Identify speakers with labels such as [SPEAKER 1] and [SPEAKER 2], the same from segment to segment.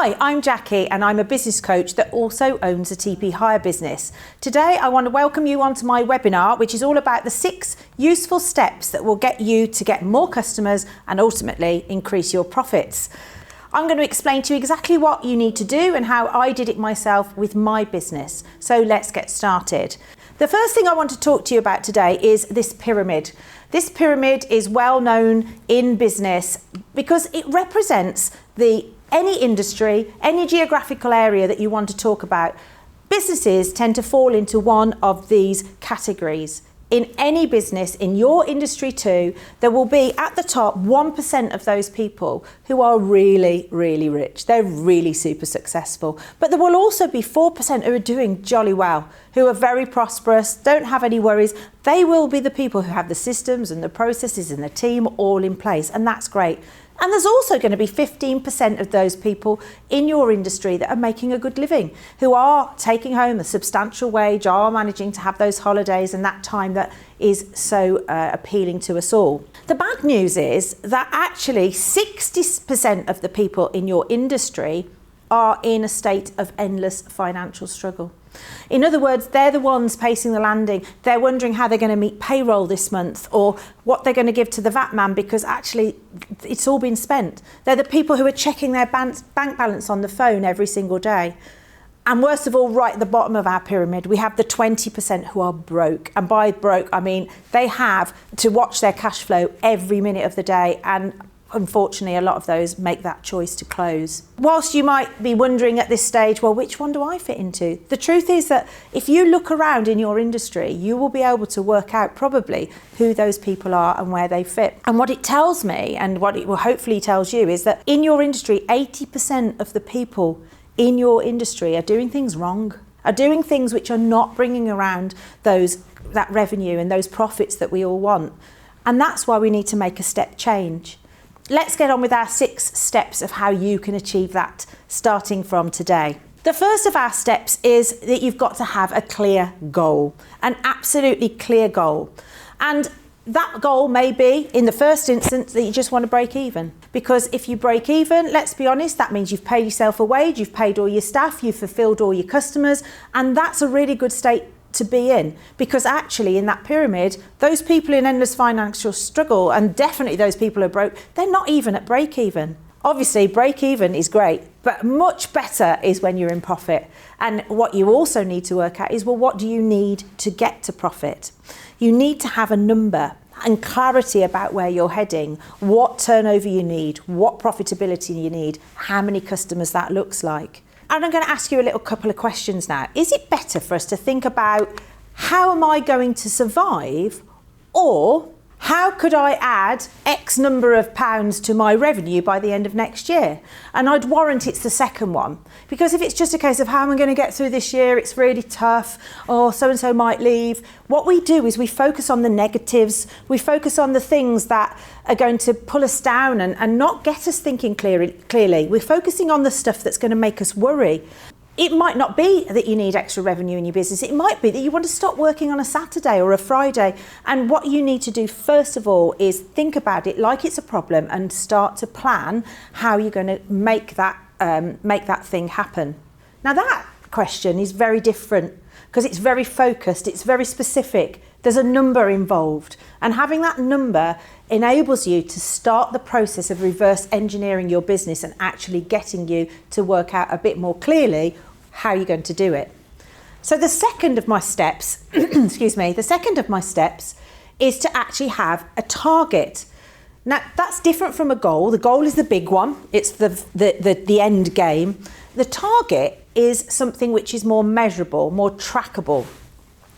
[SPEAKER 1] Hi, I'm Jackie and I'm a business coach that also owns a Tipi Hire business. Today I want to welcome you onto my webinar, which is all about the 6 useful steps that will get you to get more customers and ultimately increase your profits. I'm going to explain to you exactly what you need to do and how I did it myself with my business. So let's get started. The first thing I want to talk to you about today is this pyramid. This pyramid is well known in business because it represents any industry, any geographical area that you want to talk about. Businesses tend to fall into one of these categories. In any business, in your industry too, there will be at the top 1% of those people who are really, really rich. They're really super successful. But there will also be 4% who are doing jolly well, who are very prosperous, don't have any worries. They will be the people who have the systems and the processes and the team all in place, and that's great. And there's also going to be 15% of those people in your industry that are making a good living, who are taking home a substantial wage, are managing to have those holidays and that time that is so appealing to us all. The bad news is that actually 60% of the people in your industry are in a state of endless financial struggle. In other words, they're the ones pacing the landing. They're wondering how they're going to meet payroll this month or what they're going to give to the VAT man because actually it's all been spent. They're the people who are checking their bank balance on the phone every single day. And worst of all, right at the bottom of our pyramid, we have the 20% who are broke. And by broke, I mean they have to watch their cash flow every minute of the day, and unfortunately, a lot of those make that choice to close. Whilst you might be wondering at this stage, well, which one do I fit into? The truth is that if you look around in your industry, you will be able to work out probably who those people are and where they fit. And what it tells me, and what it will hopefully tells you, is that in your industry, 80% of the people in your industry are doing things wrong, are doing things which are not bringing around that revenue and those profits that we all want. And that's why we need to make a step change. Let's get on with our 6 steps of how you can achieve that starting from today. The first of our steps is that you've got to have a clear goal, an absolutely clear goal. And that goal may be, in the first instance, that you just want to break even. Because if you break even, let's be honest, that means you've paid yourself a wage, you've paid all your staff, you've fulfilled all your customers, and that's a really good state to be in, because actually in that pyramid, those people in endless financial struggle, and definitely those people who are broke, they're not even at break even. Obviously break even is great, but much better is when you're in profit. And what you also need to work out is, well, what do you need to get to profit? You need to have a number and clarity about where you're heading, what turnover you need, what profitability you need, how many customers that looks like. And I'm going to ask you a little couple of questions now. Is it better for us to think about how am I going to survive, or how could I add X number of pounds to my revenue by the end of next year? And I'd warrant it's the second one. Because if it's just a case of how am I going to get through this year, it's really tough, or so-and-so might leave, what we do is we focus on the negatives, we focus on the things that are going to pull us down and not get us thinking clearly. We're focusing on the stuff that's going to make us worry. It might not be that you need extra revenue in your business. It might be that you want to stop working on a Saturday or a Friday. And what you need to do first of all is think about it like it's a problem and start to plan how you're going to make that thing happen. Now that question is very different because it's very focused, it's very specific. There's a number involved, and having that number enables you to start the process of reverse engineering your business and actually getting you to work out a bit more clearly how you're going to do it. So the second of my steps, the second of my steps is to actually have a target. Now that's different from a goal. The goal is the big one. It's the end game. The target is something which is more measurable, more trackable.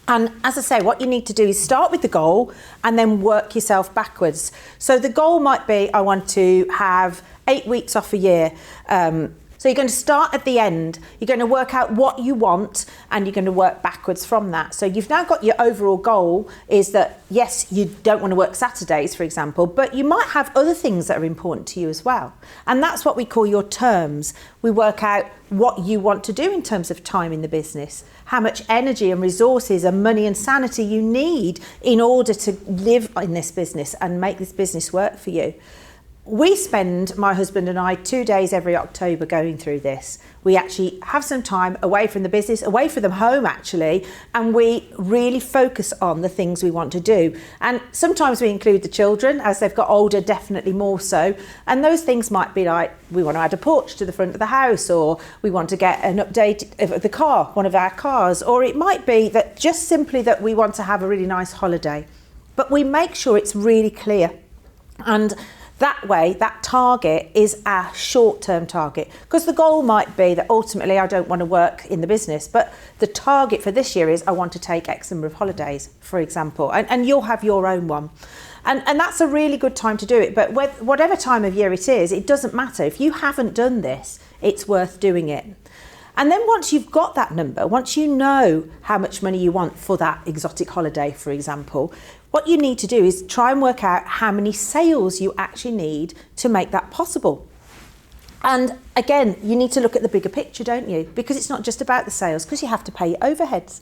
[SPEAKER 1] And as I say, what you need to do is start with the goal and then work yourself backwards. So the goal might be, I want to have 8 weeks off a year. So you're going to start at the end. You're going to work out what you want and you're going to work backwards from that. So you've now got your overall goal is that, yes, you don't want to work Saturdays, for example, but you might have other things that are important to you as well. And that's what we call your terms. We work out what you want to do in terms of time in the business, how much energy and resources and money and sanity you need in order to live in this business and make this business work for you. We spend, my husband and I, 2 days every October going through this. We actually have some time away from the business, away from the home actually, and we really focus on the things we want to do. And sometimes we include the children, as they've got older, definitely more so. And those things might be like, we want to add a porch to the front of the house, or we want to get an update of the car, one of our cars, or it might be that just simply that we want to have a really nice holiday. But we make sure it's really clear. And that way, that target is our short-term target, because the goal might be that ultimately I don't want to work in the business, but the target for this year is I want to take X number of holidays, for example, and you'll have your own one. And that's a really good time to do it, but whatever time of year it is, it doesn't matter. If you haven't done this, it's worth doing it. And then once you've got that number, once you know how much money you want for that exotic holiday, for example, what you need to do is try and work out how many sales you actually need to make that possible. And again, you need to look at the bigger picture, don't you? Because it's not just about the sales, because you have to pay your overheads.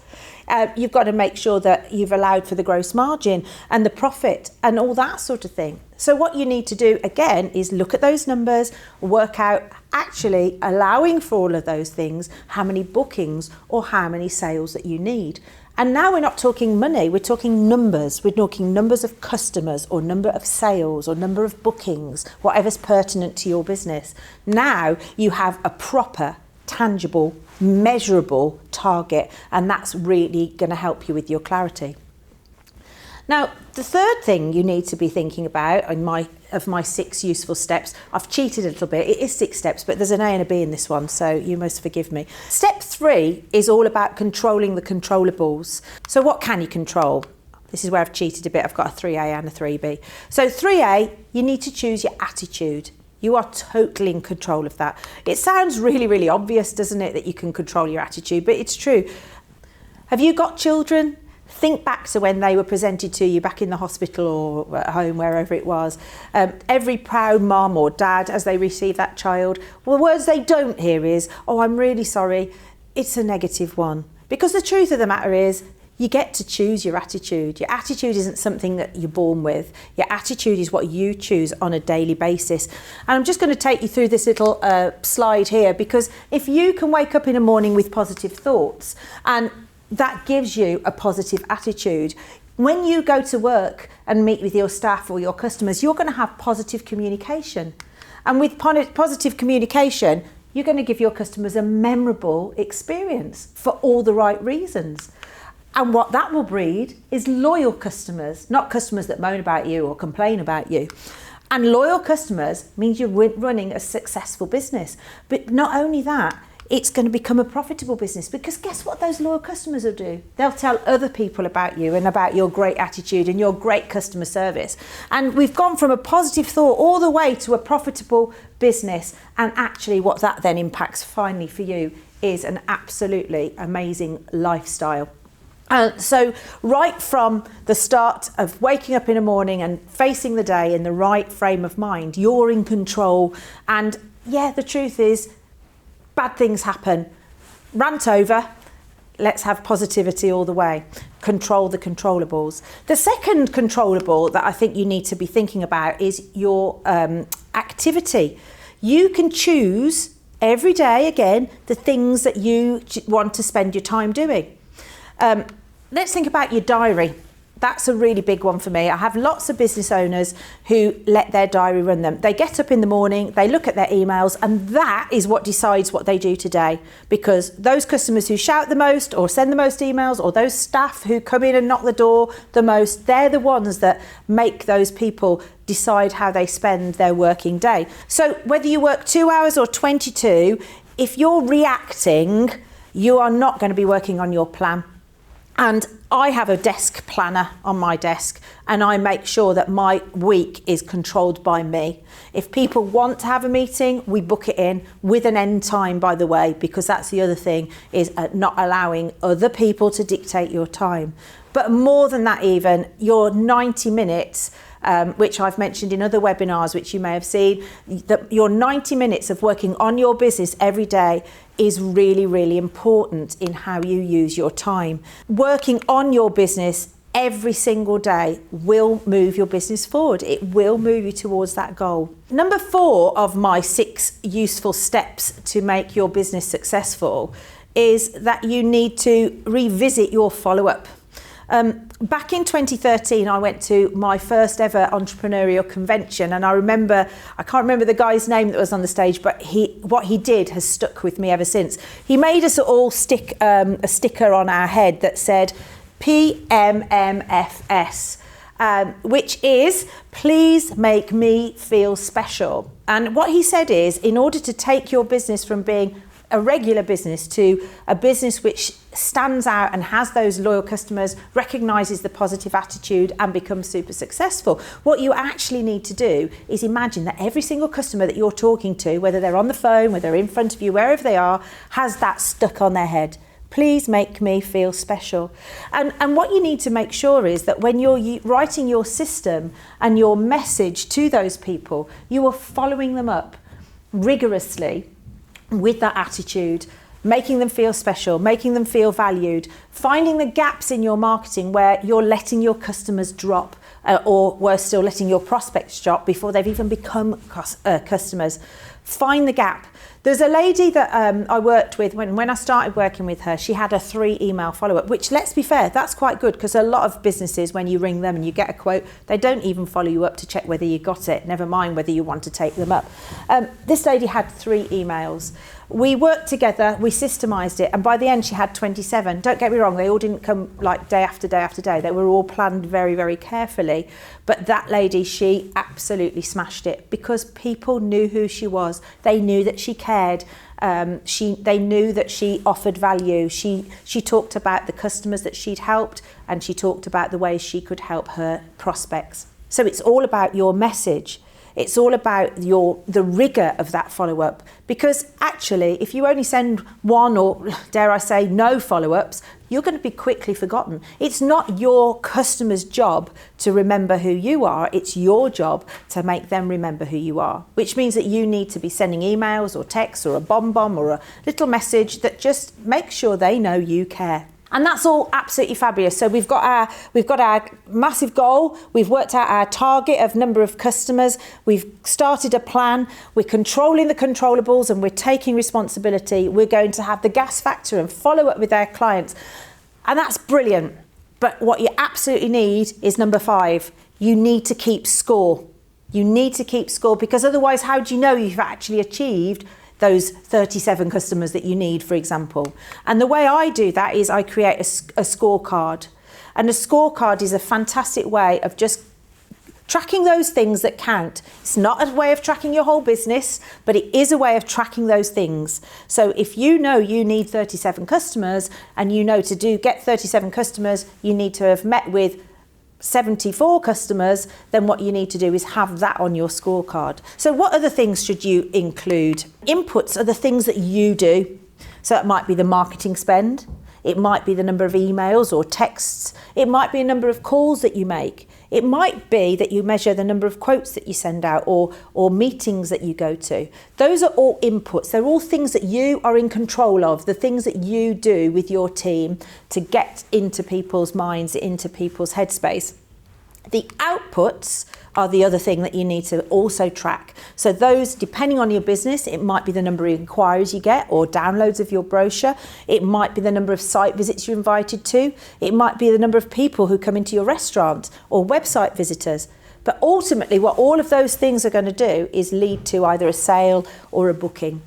[SPEAKER 1] You've got to make sure that you've allowed for the gross margin and the profit and all that sort of thing. So what you need to do, again, is look at those numbers, work out actually allowing for all of those things, how many bookings or how many sales that you need. And now we're not talking money, we're talking numbers. We're talking numbers of customers or number of sales or number of bookings, whatever's pertinent to your business. Now you have a proper, tangible, measurable target, and that's really going to help you with your clarity. Now, the third thing you need to be thinking about of my 6 useful steps, I've cheated a little bit, it is 6 steps, but there's an A and a B in this one, so you must forgive me. Step 3 is all about controlling the controllables. So what can you control? This is where I've cheated a bit, I've got a 3A and a 3B. So 3A, you need to choose your attitude. You are totally in control of that. It sounds really, really obvious, doesn't it, that you can control your attitude, but it's true. Have you got children? Think back to when they were presented to you back in the hospital or at home, wherever it was. Every proud mum or dad, as they receive that child, well, the words they don't hear is, oh, I'm really sorry. It's a negative one. Because the truth of the matter is, you get to choose your attitude. Your attitude isn't something that you're born with. Your attitude is what you choose on a daily basis. And I'm just going to take you through this little slide here, because if you can wake up in the morning with positive thoughts, and that gives you a positive attitude, when you go to work and meet with your staff or your customers, you're going to have positive communication. And with positive communication, you're going to give your customers a memorable experience for all the right reasons. And what that will breed is loyal customers, not customers that moan about you or complain about you. And loyal customers means you're running a successful business. But not only that, it's going to become a profitable business, because guess what those loyal customers will do? They'll tell other people about you and about your great attitude and your great customer service. And we've gone from a positive thought all the way to a profitable business. And actually what that then impacts finally for you is an absolutely amazing lifestyle. So right from the start of waking up in the morning and facing the day in the right frame of mind, you're in control. And yeah, the truth is, bad things happen. Rant over. Let's have positivity all the way. Control the controllables. The second controllable that I think you need to be thinking about is your activity. You can choose every day, again, the things that you want to spend your time doing. Let's think about your diary. That's a really big one for me. I have lots of business owners who let their diary run them. They get up in the morning, they look at their emails, and that is what decides what they do today. Because those customers who shout the most or send the most emails, or those staff who come in and knock the door the most, they're the ones that make those people decide how they spend their working day. So whether you work 2 hours or 22, if you're reacting, you are not going to be working on your plan. And I have a desk planner on my desk, and I make sure that my week is controlled by me. If people want to have a meeting, we book it in with an end time, by the way, because that's the other thing, is not allowing other people to dictate your time. But more than that even, your 90 minutes, which I've mentioned in other webinars, which you may have seen, that your 90 minutes of working on your business every day is really, really important in how you use your time. Working on your business every single day will move your business forward. It will move you towards that goal. Number 4 of my 6 useful steps to make your business successful is that you need to revisit your follow-up. Back in 2013, I went to my first ever entrepreneurial convention, and I can't remember the guy's name that was on the stage, but what he did has stuck with me ever since. He made us all stick a sticker on our head that said PMMFS, which is please make me feel special. And what he said is, in order to take your business from being a regular business to a business which stands out and has those loyal customers, recognises the positive attitude and becomes super successful, what you actually need to do is imagine that every single customer that you're talking to, whether they're on the phone, whether they're in front of you, wherever they are, has that stuck on their head. Please make me feel special. And what you need to make sure is that when you're writing your system and your message to those people, you are following them up rigorously with that attitude, making them feel special, making them feel valued, finding the gaps in your marketing where you're letting your customers drop, or worse still, letting your prospects drop before they've even become customers. Find the gap. There's a lady that I worked with when I started working with her. She had a 3 email follow-up, which, let's be fair, that's quite good, because a lot of businesses, when you ring them and you get a quote, they don't even follow you up to check whether you got it, never mind whether you want to take them up. This lady had 3 emails. We worked together, we systemised it, and by the end she had 27. Don't get me wrong, they all didn't come like day after day after day. They were all planned very, very carefully. But that lady, she absolutely smashed it, because people knew who she was. They knew that she cared. They knew that she offered value. She talked about the customers that she'd helped, and she talked about the ways she could help her prospects. So it's all about your message. It's all about the rigour of that follow-up, because actually if you only send 1 or, dare I say, no follow-ups, you're going to be quickly forgotten. It's not your customer's job to remember who you are, it's your job to make them remember who you are, which means that you need to be sending emails or texts or a bomb or a little message that just makes sure they know you care. And that's all absolutely fabulous. So we've got our massive goal. We've worked out our target of number of customers. We've started a plan. We're controlling the controllables and we're taking responsibility. We're going to have the gas factor and follow up with our clients. And that's brilliant. But what you absolutely need is number 5. You need to keep score. You need to keep score, because otherwise, how do you know you've actually achieved those 37 customers that you need, for example? And the way I do that is I create a scorecard. And a scorecard is a fantastic way of just tracking those things that count. It's not a way of tracking your whole business, but it is a way of tracking those things. So if you know you need 37 customers, and you know to get 37 customers, you need to have met with 74 customers, then what you need to do is have that on your scorecard. So what other things should you include? Inputs are the things that you do. So it might be the marketing spend. It might be the number of emails or texts. It might be a number of calls that you make. It might be that you measure the number of quotes that you send out, or meetings that you go to. Those are all inputs. They're all things that you are in control of, the things that you do with your team to get into people's minds, into people's headspace. The outputs are the other thing that you need to also track. So those, depending on your business, it might be the number of inquiries you get or downloads of your brochure. It might be the number of site visits you're invited to. It might be the number of people who come into your restaurant or website visitors. But ultimately, what all of those things are going to do is lead to either a sale or a booking.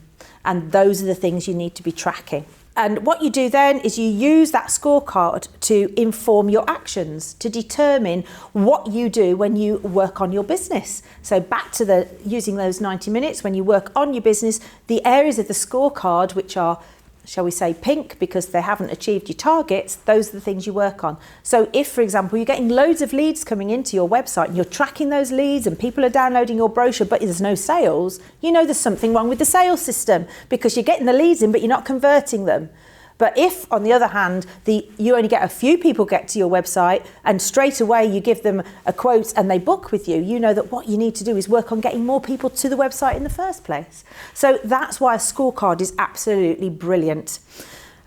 [SPEAKER 1] And those are the things you need to be tracking. And what you do then is you use that scorecard to inform your actions, to determine what you do when you work on your business. So back to using those 90 minutes, when you work on your business, the areas of the scorecard which are, shall we say, pink because they haven't achieved your targets, those are the things you work on. So if, for example, you're getting loads of leads coming into your website and you're tracking those leads and people are downloading your brochure but there's no sales, you know there's something wrong with the sales system, because you're getting the leads in but you're not converting them. But if, on the other hand, you only get a few people get to your website and straight away you give them a quote and they book with you, you know that what you need to do is work on getting more people to the website in the first place. So that's why a scorecard is absolutely brilliant.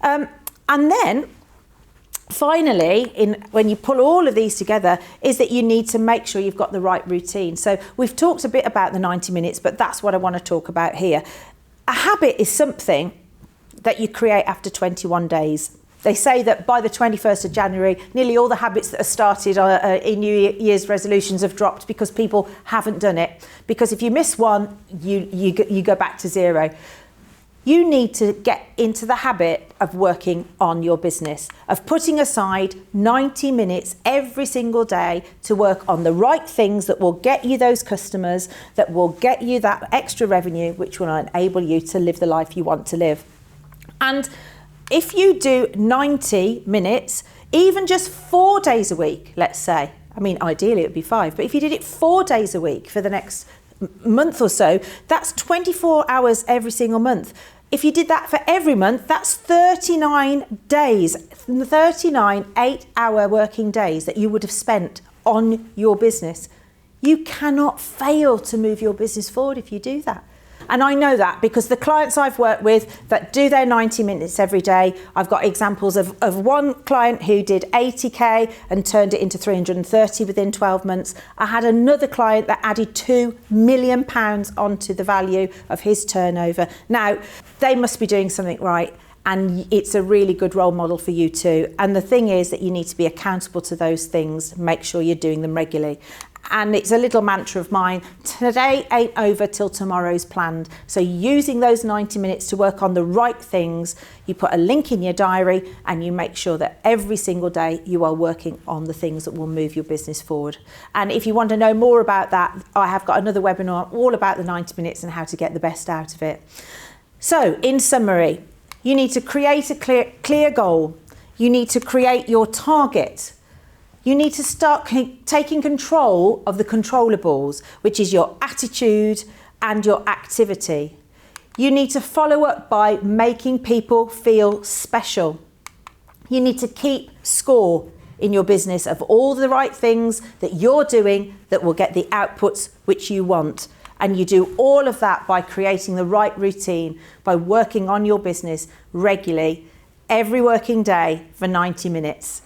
[SPEAKER 1] And then Finally, when you pull all of these together, is that you need to make sure you've got the right routine. So we've talked a bit about the 90 minutes, but that's what I want to talk about here. A habit is something that you create after 21 days. They say that by the 21st of January, nearly all the habits that are started in New Year's resolutions have dropped because people haven't done it. Because if you miss one, you go back to zero. You need to get into the habit of working on your business, of putting aside 90 minutes every single day to work on the right things that will get you those customers, that will get you that extra revenue, which will enable you to live the life you want to live. And if you do 90 minutes, even just 4 days a week, let's say, I mean, ideally it would be 5, but if you did it 4 days a week for the next month or so, that's 24 hours every single month. If you did that for every month, that's 39 days, 39 8-hour working days that you would have spent on your business. You cannot fail to move your business forward if you do that. And I know that because the clients I've worked with that do their 90 minutes every day, I've got examples of one client who did 80k and turned it into 330 within 12 months. I had another client that added £2 million onto the value of his turnover. Now, they must be doing something right. And it's a really good role model for you too. And the thing is that you need to be accountable to those things, make sure you're doing them regularly. And it's a little mantra of mine, today ain't over till tomorrow's planned. So using those 90 minutes to work on the right things, you put a link in your diary and you make sure that every single day you are working on the things that will move your business forward. And if you want to know more about that, I have got another webinar all about the 90 minutes and how to get the best out of it. So in summary, you need to create a clear goal. You need to create your target. You need to start taking control of the controllables, which is your attitude and your activity. You need to follow up by making people feel special. You need to keep score in your business of all the right things that you're doing that will get the outputs which you want. And you do all of that by creating the right routine, by working on your business regularly, every working day for 90 minutes.